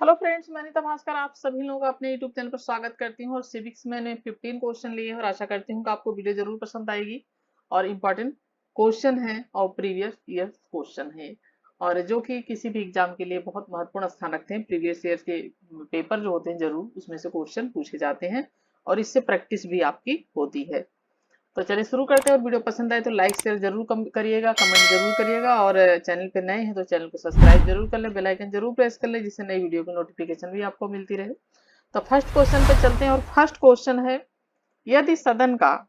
Hello friends, मैं अनीता भास्कर आप सभी लोगों का अपने यूट्यूब चैनल पर स्वागत करती हूँ। और सिविक्स में मैंने 15 क्वेश्चन लिए हैं और आशा करती हूँ कि आपको वीडियो जरूर पसंद आएगी। और इम्पोर्टेंट क्वेश्चन है और प्रीवियस ईयर क्वेश्चन है, और जो कि किसी भी एग्जाम के लिए बहुत महत्वपूर्ण स्थान रखते हैं। प्रीवियस ईयर के पेपर जो होते हैं जरूर उसमें से क्वेश्चन पूछे जाते हैं और इससे प्रैक्टिस भी आपकी होती है। तो चलिए शुरू करते हैं। और वीडियो पसंद आए तो लाइक शेयर जरूर करिएगा, कमेंट जरूर करिएगा, और चैनल पे नए हैं तो चैनल को सब्सक्राइब जरूर कर ले, बेल आइकन जरूर प्रेस कर ले, जिससे नई वीडियो की नोटिफिकेशन भी आपको मिलती रहे। तो फर्स्ट क्वेश्चन पे चलते हैं। और फर्स्ट क्वेश्चन है, यदि सदन का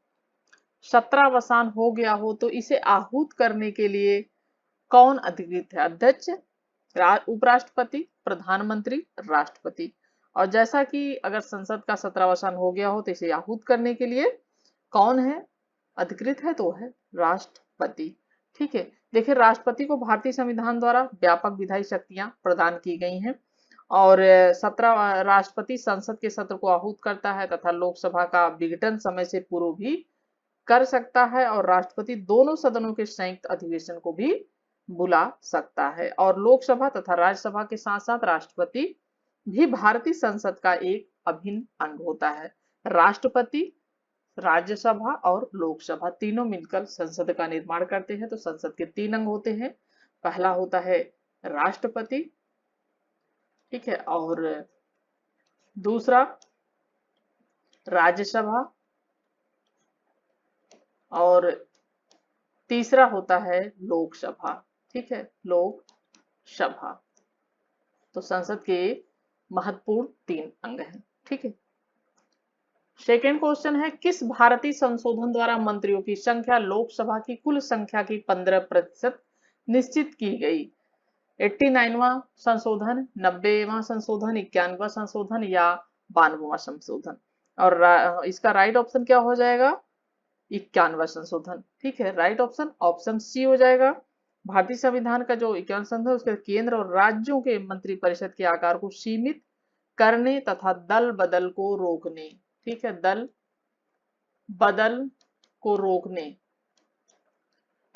सत्रावसान हो गया हो तो इसे आहूत करने के लिए कौन अधिकृत है? अध्यक्ष, उपराष्ट्रपति, प्रधानमंत्री, राष्ट्रपति। और जैसा कि अगर संसद का सत्रावसान हो गया हो तो इसे आहूत करने के लिए कौन है अधिकृत है? तो है राष्ट्रपति। ठीक है, देखिए राष्ट्रपति को भारतीय संविधान द्वारा व्यापक विधायी शक्तियां प्रदान की गई हैं। और 17 राष्ट्रपति संसद के सत्र को आहूत करता है तथा लोकसभा का विघटन समय से पूर्व भी कर सकता है। और राष्ट्रपति दोनों सदनों के संयुक्त अधिवेशन को भी बुला सकता है। और लोकसभा तथा राज्यसभा के साथ साथ राष्ट्रपति भी भारतीय संसद का एक अभिन्न अंग होता है। राष्ट्रपति, राज्यसभा और लोकसभा तीनों मिलकर संसद का निर्माण करते हैं। तो संसद के 3 अंग होते हैं। पहला होता है राष्ट्रपति, ठीक है, और दूसरा राज्यसभा, और तीसरा होता है लोकसभा। ठीक है, लोकसभा। तो संसद के महत्वपूर्ण 3 अंग हैं। ठीक है, सेकेंड क्वेश्चन है, किस भारतीय संशोधन द्वारा मंत्रियों की संख्या लोकसभा की कुल संख्या की 15% निश्चित की गई? 89वां संशोधन, 90वां संशोधन, 91वां संशोधन या 92वां संशोधन? और इसका राइट ऑप्शन क्या हो जाएगा? 91वां संशोधन। ठीक है, राइट ऑप्शन ऑप्शन सी हो जाएगा। भारतीय संविधान का जो 91वां संशोधन है उसके केंद्र और राज्यों के मंत्रिपरिषद के आकार को सीमित करने तथा दल बदल को रोकने, ठीक है, दल बदल को रोकने,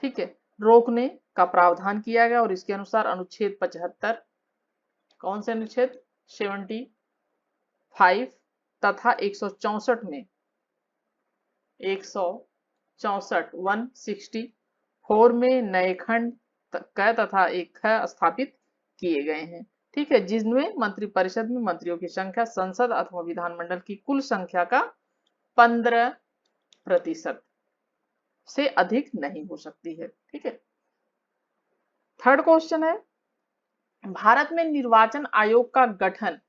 ठीक है, रोकने का प्रावधान किया गया। और इसके अनुसार अनुच्छेद 75, कौन से अनुच्छेद? 75 तथा 164 में 164 164 में नए खंड क तथा एक ख स्थापित किए गए हैं। ठीक है, जिसमें मंत्रिपरिषद में मंत्रियों की संख्या संसद अथवा विधानमंडल की कुल संख्या का 15% से अधिक नहीं हो सकती है। ठीक है, थर्ड क्वेश्चन है, भारत में निर्वाचन आयोग का गठन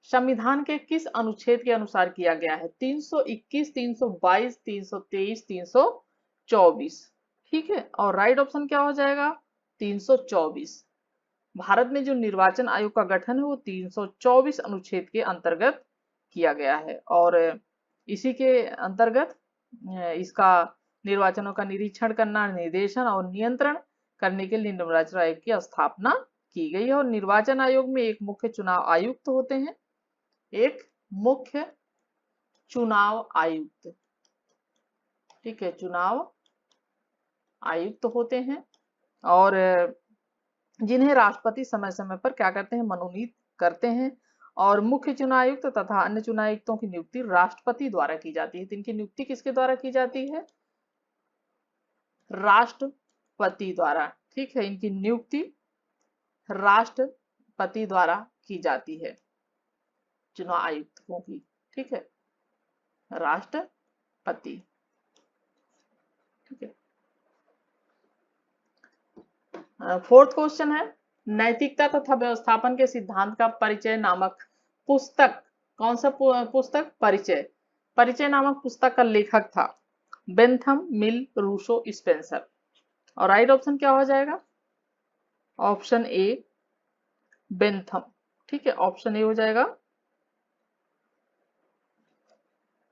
संविधान के किस अनुच्छेद के अनुसार किया गया है? 321, 322, 323, 324। ठीक है, और राइट ऑप्शन क्या हो जाएगा? 324। भारत में जो निर्वाचन आयोग का गठन है वो 324 अनुच्छेद के अंतर्गत किया गया है। और इसी के अंतर्गत इसका निर्वाचनों का निरीक्षण करना, निर्देशन और नियंत्रण करने के लिए निर्वाचन आयोग की स्थापना की गई है। और निर्वाचन आयोग में एक मुख्य चुनाव आयुक्त होते हैं, एक मुख्य चुनाव आयुक्त, ठीक है, चुनाव आयुक्त होते हैं। और जिन्हें राष्ट्रपति समय समय पर क्या करते हैं? मनोनीत करते हैं। और मुख्य चुनाव आयुक्त तथा अन्य चुनाव आयुक्तों की नियुक्ति राष्ट्रपति द्वारा की जाती है। तो इनकी नियुक्ति किसके द्वारा की जाती है? राष्ट्रपति द्वारा। ठीक है, इनकी नियुक्ति राष्ट्रपति द्वारा की जाती है, चुनाव आयुक्तों की। ठीक है, राष्ट्रपति। ठीक है, फोर्थ क्वेश्चन है, नैतिकता तथा व्यवस्थापन के सिद्धांत का परिचय नामक पुस्तक, कौन सा पुस्तक? परिचय। परिचय नामक पुस्तक का लेखक था बेंथम, मिल, रूसो, स्पेंसर। और राइट ऑप्शन क्या हो जाएगा? Option A Bentham. ठीक है, ऑप्शन ए हो जाएगा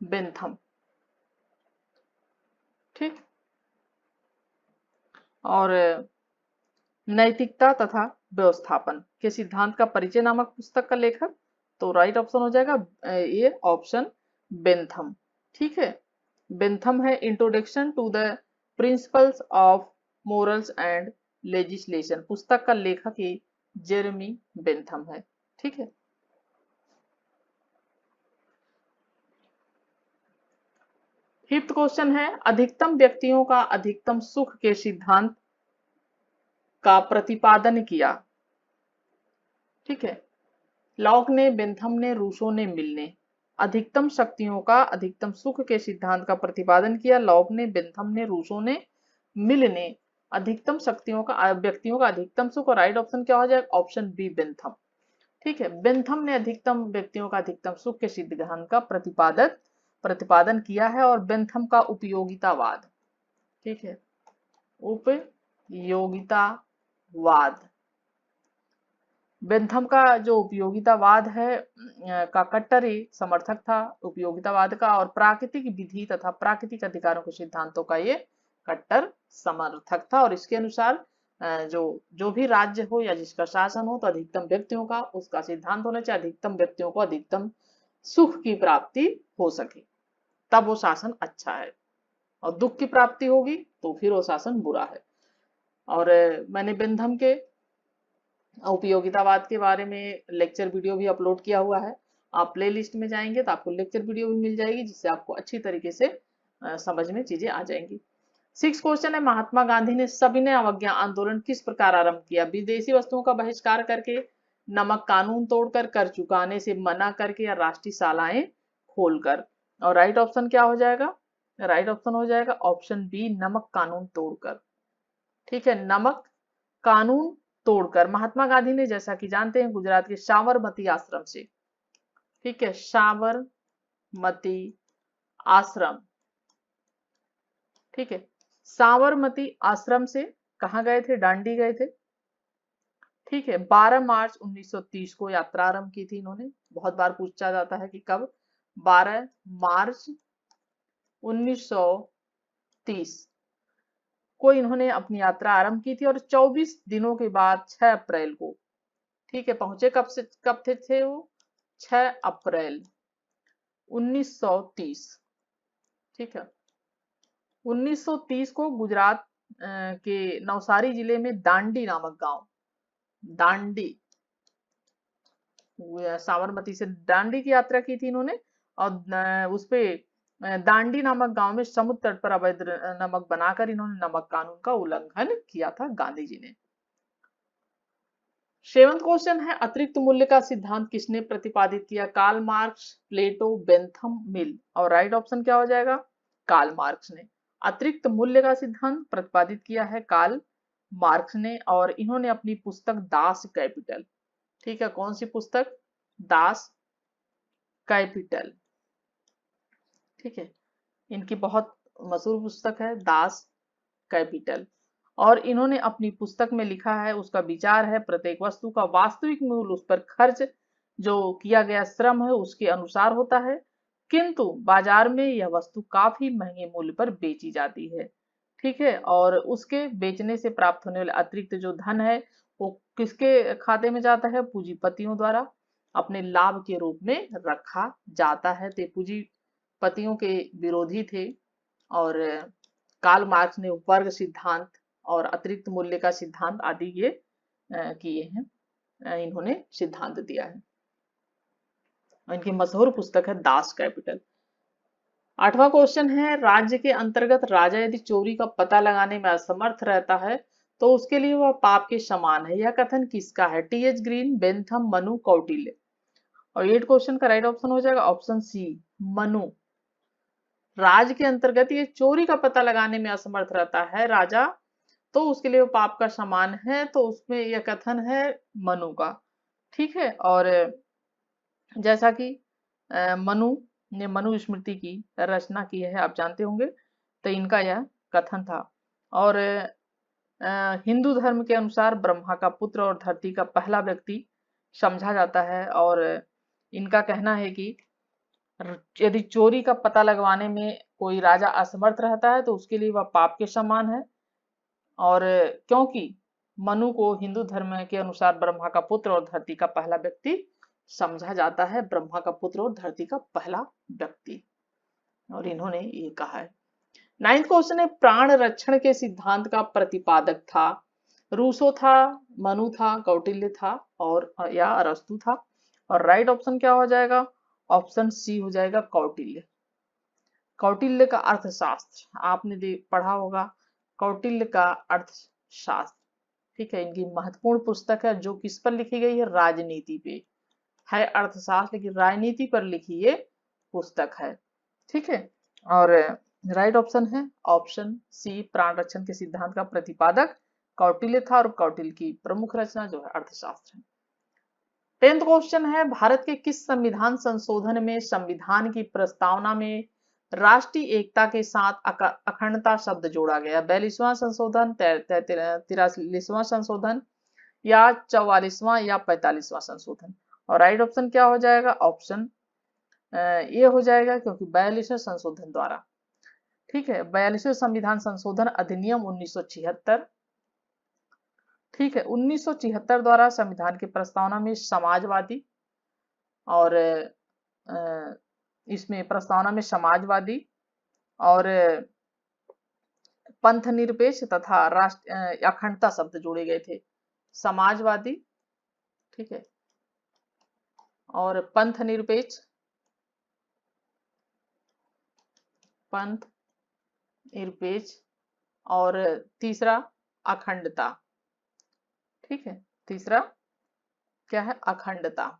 बेंथम। ठीक, और नैतिकता तथा व्यवस्थापन के सिद्धांत का परिचय नामक पुस्तक का लेखक, तो राइट ऑप्शन हो जाएगा ये ऑप्शन बेंथम। ठीक है, बेंथम है introduction to the principles of morals and legislation, पुस्तक का लेखक ही जेरेमी बेंथम है। ठीक है, फिफ्थ क्वेश्चन है, अधिकतम व्यक्तियों का अधिकतम सुख के सिद्धांत का प्रतिपादन किया। ठीक है, लॉक ने, बेंथम ने, रूसो ने, मिल ने अधिकतम शक्तियों का अधिकतम सुख के सिद्धांत का प्रतिपादन किया। लॉक ने, बेंथम ने, रूसो ने, मिल ने अधिकतम शक्तियों का व्यक्तियों का अधिकतम सुख। और राइट ऑप्शन क्या हो जाएगा? Option B Bentham. ठीक है, बेंथम ने अधिकतम व्यक्तियों का अधिकतम सुख के सिद्धांत का प्रतिपादन किया है। और बेंथम का उपयोगितावाद, ठीक है, उपयोगितावाद, बेंथम का जो उपयोगितावाद है का कट्टर ही समर्थक था उपयोगितावाद का। और प्राकृतिक विधि तथा प्राकृतिक अधिकारों के सिद्धांतों का ये कट्टर समर्थक था। और इसके अनुसार जो जो भी राज्य हो या जिसका शासन हो, तो अधिकतम व्यक्तियों का उसका सिद्धांत होना चाहिए, अधिकतम व्यक्तियों को अधिकतम सुख की प्राप्ति हो सके, तब वो शासन अच्छा है। और दुख की प्राप्ति होगी तो फिर वो शासन बुरा है। और मैंने बेंथम के उपयोगितावाद के बारे में लेक्चर वीडियो भी अपलोड किया हुआ है। आप प्ले लिस्ट में जाएंगे तो आपको लेक्चर वीडियो भी मिल जाएगी, जिससे आपको अच्छी तरीके से समझ में चीजें आ जाएंगी। 6 क्वेश्चन है, महात्मा गांधी ने सविनय अवज्ञा आंदोलन किस प्रकार आरंभ किया? विदेशी वस्तुओं का बहिष्कार करके, नमक कानून तोड़कर, कर चुकाने से मना करके, या राष्ट्रीय शालाएं खोलकर। और राइट ऑप्शन क्या हो जाएगा? राइट ऑप्शन हो जाएगा ऑप्शन बी, नमक कानून तोड़कर। ठीक है, नमक कानून तोड़कर। महात्मा गांधी ने, जैसा कि जानते हैं, गुजरात के साबरमती आश्रम से, ठीक है, साबरमती आश्रम, ठीक है, साबरमती आश्रम से कहा गए थे? दांडी गए थे। ठीक है, 12 मार्च 1930 को यात्रा आरंभ की थी इन्होंने। बहुत बार पूछा जाता है कि कब? 12 मार्च 1930 को इन्होंने अपनी यात्रा आरंभ की थी। और 24 दिनों के बाद 6 अप्रैल को, ठीक है, पहुंचे कब थे वो? 6 अप्रैल 1930। ठीक है, 1930 को गुजरात के नवसारी जिले में दांडी नामक गांव, दांडी, साबरमती से दांडी की यात्रा की थी इन्होंने। और उसपे दांडी नामक गांव में समुद्र तट पर अवैध नमक बनाकर इन्होंने नमक कानून का उल्लंघन किया था गांधी जी ने। 7th क्वेश्चन है, अतिरिक्त मूल्य का सिद्धांत किसने प्रतिपादित किया? कार्ल मार्क्स, प्लेटो, बेंथम, मिल। और राइट ऑप्शन क्या हो जाएगा? कार्ल मार्क्स ने अतिरिक्त मूल्य का सिद्धांत प्रतिपादित किया है, कार्ल मार्क्स ने। और इन्होंने अपनी पुस्तक दास कैपिटल, ठीक है, कौन सी पुस्तक? दास कैपिटल, ठीक है, इनकी बहुत मशहूर पुस्तक है दास कैपिटल। और इन्होंने अपनी पुस्तक में लिखा है, उसका विचार है, प्रत्येक वस्तु का वास्तविक मूल्य उस पर खर्च जो किया गया श्रम है उसके अनुसार होता है, किंतु बाजार में यह वस्तु काफी महंगे मूल्य पर बेची जाती है। ठीक है, और उसके बेचने से प्राप्त होने वाले अतिरिक्त जो धन है वो किसके खाते में जाता है? पूंजीपतियों द्वारा अपने लाभ के रूप में रखा जाता है। तो पूंजीपतियों के विरोधी थे। और कार्ल मार्क्स ने वर्ग सिद्धांत और अतिरिक्त मूल्य का सिद्धांत आदि ये किए हैं, इन्होंने सिद्धांत दिया है। इनकी मशहूर पुस्तक है दास कैपिटल। 8वां क्वेश्चन है, राज्य के अंतर्गत राजा यदि चोरी का पता लगाने में असमर्थ रहता है तो उसके लिए वह पाप के समान है। यह कथन किसका है? TH. Green, Bentham, Manu, Kautilya. और 8 क्वेश्चन का राइट ऑप्शन हो जाएगा ऑप्शन सी, मनु। राज्य के अंतर्गत ये चोरी का पता लगाने में असमर्थ रहता है राजा, तो उसके लिए वो पाप का समान है। तो उसमें यह कथन है मनु का। ठीक है, और जैसा कि मनु ने मनु स्मृति की रचना की है, आप जानते होंगे, तो इनका यह कथन था। और हिंदू धर्म के अनुसार ब्रह्मा का पुत्र और धरती का पहला व्यक्ति समझा जाता है। और इनका कहना है कि यदि चोरी का पता लगवाने में कोई राजा असमर्थ रहता है तो उसके लिए वह पाप के समान है। और क्योंकि मनु को हिंदू धर्म के अनुसार ब्रह्मा का पुत्र और धरती का पहला व्यक्ति समझा जाता है, ब्रह्मा का पुत्र और धरती का पहला व्यक्ति, और इन्होंने ये कहा है। 9th क्वेश्चन है, प्राण रक्षण के सिद्धांत का प्रतिपादक था? रूसो था, मनु था, कौटिल्य था, और या अरस्तु था। और राइट ऑप्शन क्या हो जाएगा? ऑप्शन सी हो जाएगा कौटिल्य। कौटिल्य का अर्थशास्त्र आपने पढ़ा होगा, कौटिल्य का अर्थशास्त्र। ठीक है, इनकी महत्वपूर्ण पुस्तक है जो किस पर लिखी गई है, राजनीति पे है, अर्थशास्त्र की राजनीति पर लिखी ये पुस्तक है। ठीक है, और राइट ऑप्शन है ऑप्शन सी, प्राण रक्षण के सिद्धांत का प्रतिपादक कौटिल्य था और कौटिल्य की प्रमुख रचना जो है अर्थशास्त्र है। 10th क्वेश्चन है, भारत के किस संविधान संशोधन में संविधान की प्रस्तावना में राष्ट्रीय एकता के साथ अखंडता शब्द जोड़ा गया? 42वां संशोधन, 43वां संशोधन या 44वां या 45वां संशोधन? और राइट ऑप्शन क्या हो जाएगा? ऑप्शन ये हो जाएगा, क्योंकि 42वें संशोधन द्वारा। ठीक है, 42वें संविधान संशोधन अधिनियम 1976। ठीक है, 1976 द्वारा संविधान की प्रस्तावना में समाजवादी और इसमें प्रस्तावना में समाजवादी और पंथ निरपेक्ष तथा राष्ट्र अखंडता शब्द जोड़े गए थे। समाजवादी, ठीक है, और पंथ निरपेक्ष, पंथ निरपेक्ष और तीसरा अखंडता। ठीक है, तीसरा क्या है? अखंडता।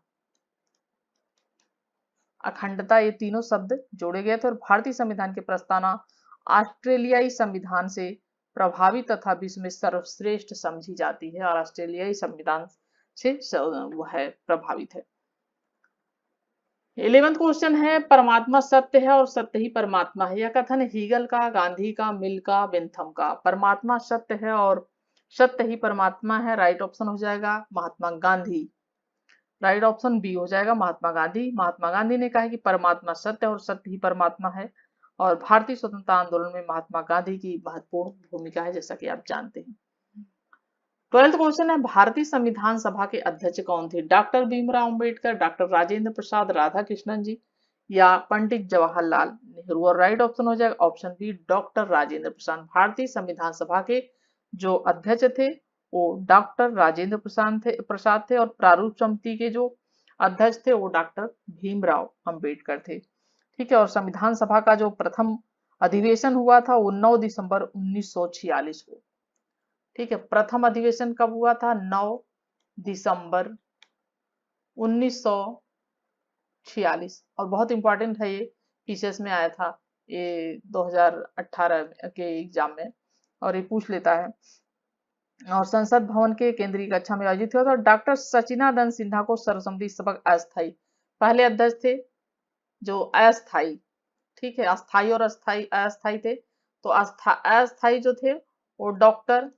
अखंडता, ये तीनों शब्द जोड़े गए थे और भारतीय संविधान की प्रस्तावना ऑस्ट्रेलियाई संविधान से प्रभावी तथा विश्व में सर्वश्रेष्ठ समझी जाती है और ऑस्ट्रेलियाई संविधान से वो है प्रभावित है। 11th क्वेश्चन है, परमात्मा सत्य है और सत्य ही परमात्मा है, यह कथन हीगल का, गांधी का, मिल का, बेंथम का? परमात्मा सत्य है और सत्य ही परमात्मा है, राइट ऑप्शन हो जाएगा Mahatma Gandhi. Right option B हो जाएगा महात्मा गांधी। महात्मा गांधी ने कहा है कि परमात्मा सत्य और सत्य ही परमात्मा है, और भारतीय स्वतंत्रता आंदोलन में महात्मा गांधी की महत्वपूर्ण भूमिका है, जैसा कि आप जानते हैं। 12th क्वेश्चन है, भारतीय संविधान सभा के अध्यक्ष कौन थे? डॉक्टर भीमराव अंबेडकर, डॉक्टर राजेंद्र प्रसाद, राधा कृष्णन जी या पंडित जवाहरलाल नेहरू? और राइट ऑप्शन हो जाएगा option B, doctor Rajendra Prasad. भारतीय संविधान सभा के जो अध्यक्ष थे वो डॉक्टर राजेंद्र प्रसाद थे और प्रारूप समिति के जो अध्यक्ष थे वो डॉक्टर भीमराव अंबेडकर थे। ठीक है, और संविधान सभा का जो प्रथम अधिवेशन हुआ था वो 9 दिसंबर 1946 को। ठीक है, प्रथम अधिवेशन कब हुआ था? 9 दिसंबर 1946। और बहुत इंपॉर्टेंट है, ये पीसीएस में आया था ये 2018 के एग्जाम में, और ये पूछ लेता है। और संसद भवन के केंद्रीय कक्षा में आयोजित हुआ था। डॉक्टर सचिदानंद सिन्हा को सर्वसम्मति सबक अस्थायी, पहले अध्यक्ष थे जो अस्थायी, ठीक है, अस्थायी और अस्थायी थे, तो अस्थायी जो थे वो डॉक्टर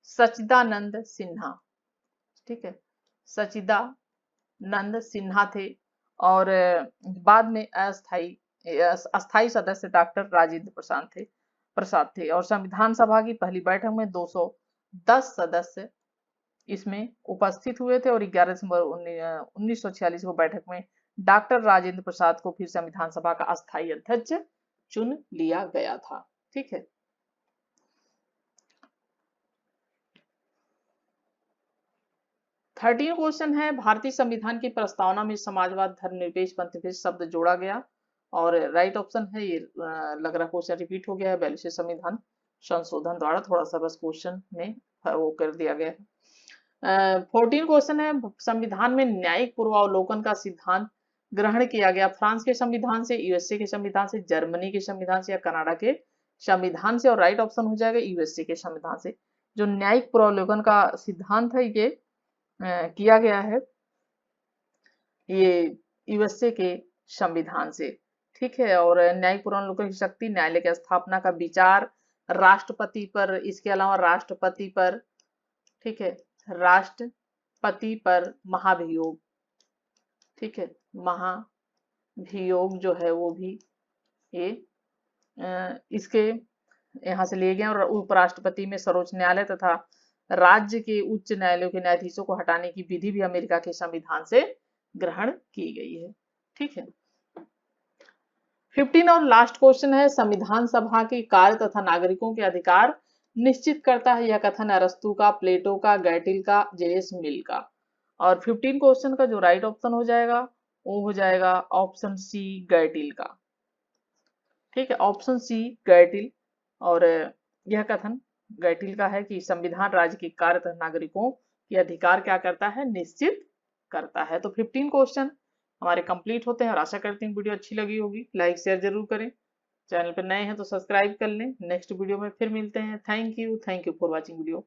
सचिदानंद सिन्हा, ठीक है, सचिदानंद सिन्हा थे। और बाद में अस्थायी सदस्य डॉक्टर राजेंद्र प्रसाद थे। और संविधान सभा की पहली बैठक में 210 सदस्य इसमें उपस्थित हुए थे और 11 दिसंबर 1946 को बैठक में डॉक्टर राजेंद्र प्रसाद को फिर संविधान सभा का अस्थायी अध्यक्ष चुन लिया गया था। ठीक है, थर्टीन क्वेश्चन है, भारतीय संविधान की प्रस्तावना में समाजवाद, धर्मनिरपेक्ष, पंथनिरपेक्ष शब्द जोड़ा गया? और राइट ऑप्शन है ये लग रहा क्वेश्चन रिपीट हो गया है 42वें संविधान संशोधन द्वारा, थोड़ा सा बस क्वेश्चन में वो कर दिया गया है। 14 क्वेश्चन है, संविधान में न्यायिक पूर्वावलोकन का सिद्धांत ग्रहण किया गया फ्रांस के संविधान से, यूएसए के संविधान से, जर्मनी के संविधान से या कनाडा के संविधान से? और राइट ऑप्शन हो जाएगा यूएसए के संविधान से। जो न्यायिक पूर्वावलोकन का सिद्धांत है ये किया गया है ये यूएसए के संविधान से। ठीक है, और न्यायिक पूर्वावलोकन की शक्ति, न्यायालय की स्थापना का विचार, राष्ट्रपति पर, इसके अलावा राष्ट्रपति पर, ठीक है, राष्ट्रपति पर महाभियोग, ठीक है, महाभियोग जो है वो भी ये इसके यहाँ से लिए गए। और उपराष्ट्रपति में सर्वोच्च न्यायालय तथा राज्य के उच्च न्यायालयों के न्यायाधीशों को हटाने की विधि भी अमेरिका के संविधान से ग्रहण की गई है। ठीक है, 15 और लास्ट क्वेश्चन है, संविधान सभा के कार्य तथा नागरिकों के अधिकार निश्चित करता है, यह कथन अरस्तु का, प्लेटो का, गैटिल का, जेएस मिल का? और 15 क्वेश्चन का जो राइट ऑप्शन हो जाएगा वो हो जाएगा ऑप्शन सी, गैटिल का। ठीक है, ऑप्शन सी गैटिल। और यह कथन गैटिल का है कि संविधान राज्य की कार्य तथा नागरिकों के अधिकार क्या करता है, निश्चित करता है। तो 15 क्वेश्चन हमारे कंप्लीट होते हैं और आशा करती हूँ वीडियो अच्छी लगी होगी। लाइक शेयर जरूर करें, चैनल पर नए हैं तो सब्सक्राइब कर लें। नेक्स्ट वीडियो में फिर मिलते हैं। Thank you for watching video.